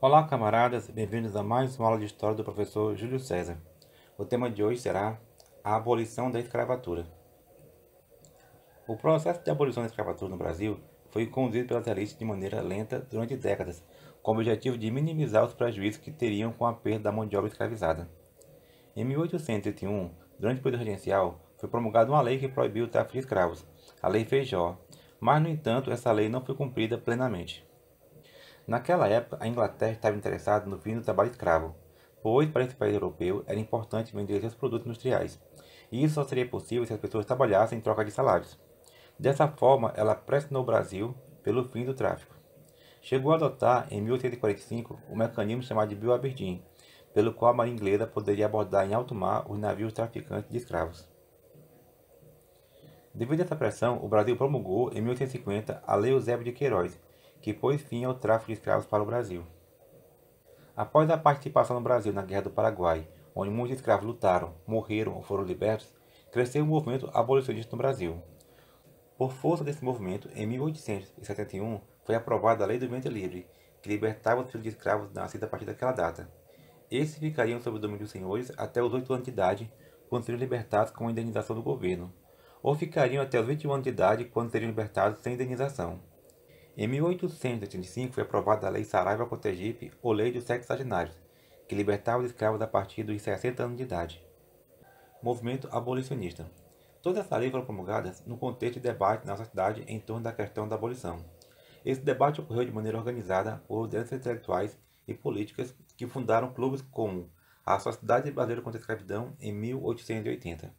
Olá, camaradas, bem-vindos a mais uma aula de História do professor Júlio César. O tema de hoje será a abolição da escravatura. O processo de abolição da escravatura no Brasil foi conduzido pelas elites de maneira lenta durante décadas, com o objetivo de minimizar os prejuízos que teriam com a perda da mão de obra escravizada. Em 1881, durante o período regencial, foi promulgada uma lei que proibiu o tráfico de escravos, a Lei Feijó, mas, no entanto, essa lei não foi cumprida plenamente. Naquela época, a Inglaterra estava interessada no fim do trabalho escravo, pois para esse país europeu era importante vender seus produtos industriais, e isso só seria possível se as pessoas trabalhassem em troca de salários. Dessa forma, ela pressionou o Brasil pelo fim do tráfico. Chegou a adotar, em 1845, o mecanismo chamado de Bill Aberdeen, pelo qual a marinha inglesa poderia abordar em alto mar os navios traficantes de escravos. Devido a essa pressão, o Brasil promulgou, em 1850, a Lei Eusébio de Queiroz, que pôs fim ao tráfico de escravos para o Brasil. Após a participação do Brasil na Guerra do Paraguai, onde muitos escravos lutaram, morreram ou foram libertos, cresceu o movimento abolicionista no Brasil. Por força desse movimento, em 1871, foi aprovada a Lei do Ventre Livre, que libertava os filhos de escravos nascidos a partir daquela data. Esses ficariam sob o domínio dos senhores até os 8 anos de idade, quando seriam libertados com indenização do governo, ou ficariam até os 21 anos de idade, quando seriam libertados sem indenização. Em 1885 foi aprovada a Lei Saraiva Cotegipe, ou Lei dos Sexagenários, que libertava os escravos a partir dos 60 anos de idade. Movimento abolicionista. Todas essas leis foram promulgadas no contexto de debate na sociedade em torno da questão da abolição. Esse debate ocorreu de maneira organizada por lideranças intelectuais e políticas que fundaram clubes como a Sociedade Brasileira contra a Escravidão em 1880.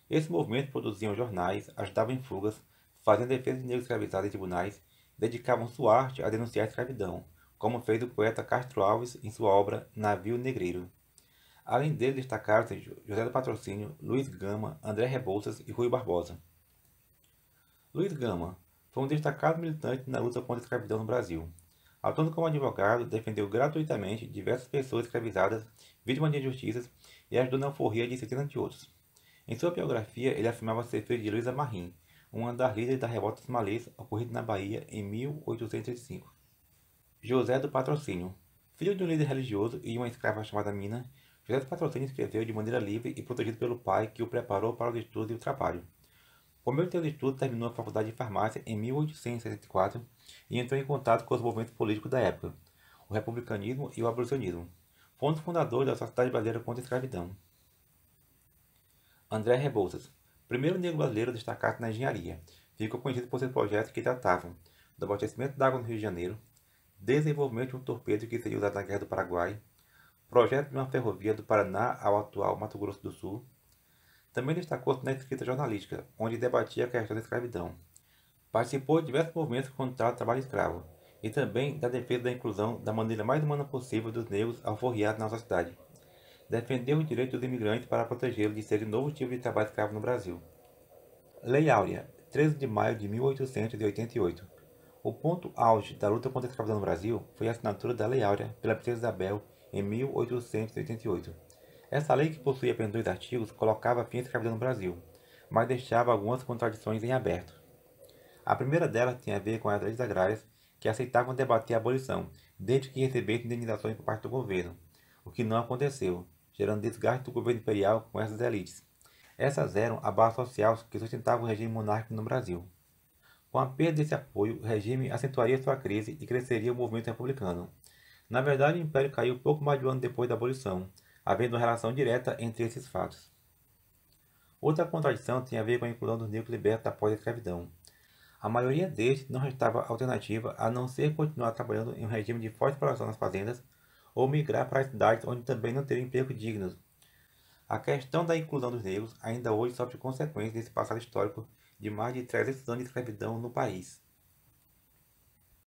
Esse movimento produziam jornais, ajudavam em fugas, faziam defesa de negros escravizados em tribunais, dedicavam sua arte a denunciar a escravidão, como fez o poeta Castro Alves em sua obra Navio Negreiro. Além dele, destacaram-se José do Patrocínio, Luiz Gama, André Rebouças e Rui Barbosa. Luiz Gama foi um destacado militante na luta contra a escravidão no Brasil. Atuando como advogado, defendeu gratuitamente diversas pessoas escravizadas, vítimas de injustiças e ajudou na alforria de centenas de outros. Em sua biografia, ele afirmava ser filho de Luísa Marim, uma das líderes da revolta dos malês ocorrida na Bahia em 1835. José do Patrocínio. Filho de um líder religioso e uma escrava chamada Mina, José do Patrocínio escreveu de maneira livre e protegido pelo pai, que o preparou para os estudos e o trabalho. Por meio de seus estudos, terminou a faculdade de farmácia em 1864 e entrou em contato com os movimentos políticos da época, o republicanismo e o abolicionismo. Foi um dos fundadores da Sociedade Brasileira contra a Escravidão. André Rebouças, primeiro negro brasileiro a destacar-se na engenharia, ficou conhecido por seus projetos que tratavam do abastecimento de água no Rio de Janeiro, desenvolvimento de um torpedo que seria usado na Guerra do Paraguai, projeto de uma ferrovia do Paraná ao atual Mato Grosso do Sul. Também destacou-se na escrita jornalística, onde debatia a questão da escravidão. Participou de diversos movimentos contra o trabalho escravo e também da defesa da inclusão da maneira mais humana possível dos negros alforriados na sociedade. Defendeu os direitos dos imigrantes para protegê-los de serem novo tipo de trabalho escravo no Brasil. Lei Áurea, 13 de maio de 1888. O ponto auge da luta contra a escravidão no Brasil foi a assinatura da Lei Áurea pela Princesa Isabel em 1888. Essa lei, que possuía apenas 2 artigos, colocava fim à escravidão no Brasil, mas deixava algumas contradições em aberto. A primeira delas tinha a ver com as leis agrárias, que aceitavam debater a abolição, desde que recebessem indenizações por parte do governo, o que não aconteceu, gerando desgaste do governo imperial com essas elites. Essas eram a base social que sustentava o regime monárquico no Brasil. Com a perda desse apoio, o regime acentuaria sua crise e cresceria o movimento republicano. Na verdade, o Império caiu pouco mais de um ano depois da abolição, havendo uma relação direta entre esses fatos. Outra contradição tem a ver com a inclusão dos negros libertos após a escravidão. A maioria destes não restava alternativa a não ser continuar trabalhando em um regime de forte exploração nas fazendas ou migrar para as cidades onde também não teriam empregos dignos. A questão da inclusão dos negros ainda hoje sofre consequências desse passado histórico de mais de 300 anos de escravidão no país.